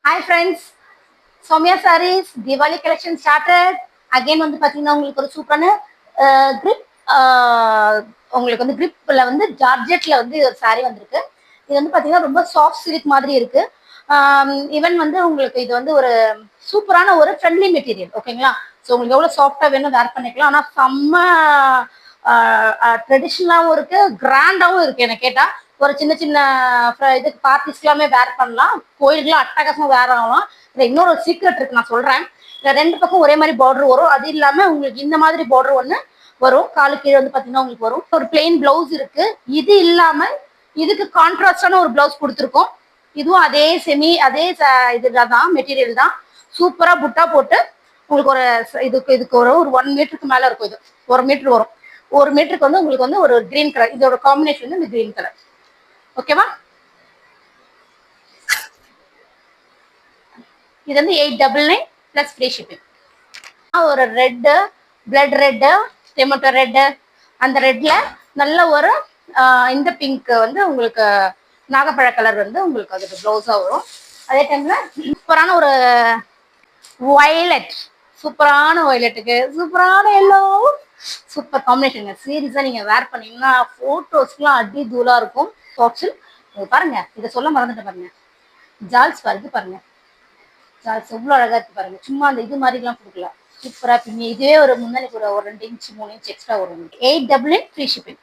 Hi friends, Soumya Sarees Diwali collection started. Again வந்து பாத்தீங்கன்னா உங்களுக்கு ஒரு சூப்பரான grip உங்களுக்கு வந்து gripல வந்து ஜார்ஜெட்ல வந்து ஒரு saree வந்திருக்கு. இது வந்து பாத்தீங்கன்னா ரொம்ப சாஃப்ட் சில்க் மாதிரி இருக்கு. ஈவன் வந்து உங்களுக்கு இது வந்து ஒரு சூப்பரான ஒரு ஃப்ரெண்ட்லி மெட்டீரியல் ஓகேங்களா. ஸோ உங்களுக்கு எவ்வளோ சாஃப்டா வேணும் வேர் பண்ணிக்கலாம். ஆனால் செம்ம ட்ரெடிஷ்னலாகவும் இருக்கு, கிராண்டாகவும் இருக்கு. என்ன கேட்டா ஒரு சின்ன சின்ன இதுக்கு பார்ட்டிஸ்க்கு எல்லாமே வேர் பண்ணலாம், கோயிலுக்குலாம் அட்டகாசமா வேர் ஆகலாம். இதுல இன்னொரு சீக்ரெட் இருக்கு, நான் சொல்றேன். இந்த ரெண்டு பக்கம் ஒரே மாதிரி பார்டர் வரும். அது இல்லாம உங்களுக்கு இந்த மாதிரி பார்டர் ஒன்று வரும், காலு கீழே வந்து பாத்தீங்கன்னா உங்களுக்கு வரும். ஒரு பிளெயின் பிளவுஸ் இருக்கு. இது இல்லாம இதுக்கு கான்ட்ராஸ்டான ஒரு பிளவுஸ் கொடுத்துருக்கோம். இதுவும் அதே அதே இதுதான் மெட்டீரியல் தான். சூப்பரா புட்டா போட்டு உங்களுக்கு ஒரு இதுக்கு ஒரு 1 மீட்டருக்கு மேல இருக்கும். இது 1 மீட்டர் வரும். 1 மீட்டருக்கு வந்து உங்களுக்கு வந்து ஒரு கிரீன் கலர், இதோட காம்பினேஷன் வந்து இந்த கிரீன் கலர். ஓகேவா? இது வந்து 899 பிளஸ் ஃப்ரீ ஷிப்பிங். ஒரு red, blood red, tomato red, அந்த ரெட்ல நல்ல ஒரு இந்த பிங்க் வந்து உங்களுக்கு நாகப்பழ கலர் வந்து உங்களுக்கு அதுக்கு ப்ளவுஸா வரும். அதே டைம்ல சூப்பரான ஒரு வயலட், சூப்பரான வயலட்டுக்கு சூப்பரான எல்லோ, சூப்பர் காம்பினேஷன். சீரியஸா நீங்க வேர் பண்ணீங்கன்னா போட்டோஸ்க்குலாம் அடி தூளா இருக்கும். டாப்ஸில் பாருங்க, இதை சொல்ல மறந்துட்டு பாருங்க, ஜால்ஸ் பாருங்க, பாருங்க ஜால்ஸ் எவ்வளோ அழகா இருக்கு பாருங்க. சும்மா அந்த இது மாதிரிலாம் கொடுக்கல, சூப்பரா பின்னி. இதுவே ஒரு முன்னாடி ஒரு 2 இன்ச் 3 இன்ச் எக்ஸ்ட்ரா வரும். 899 ஃப்ரீ ஷிப்பிங்.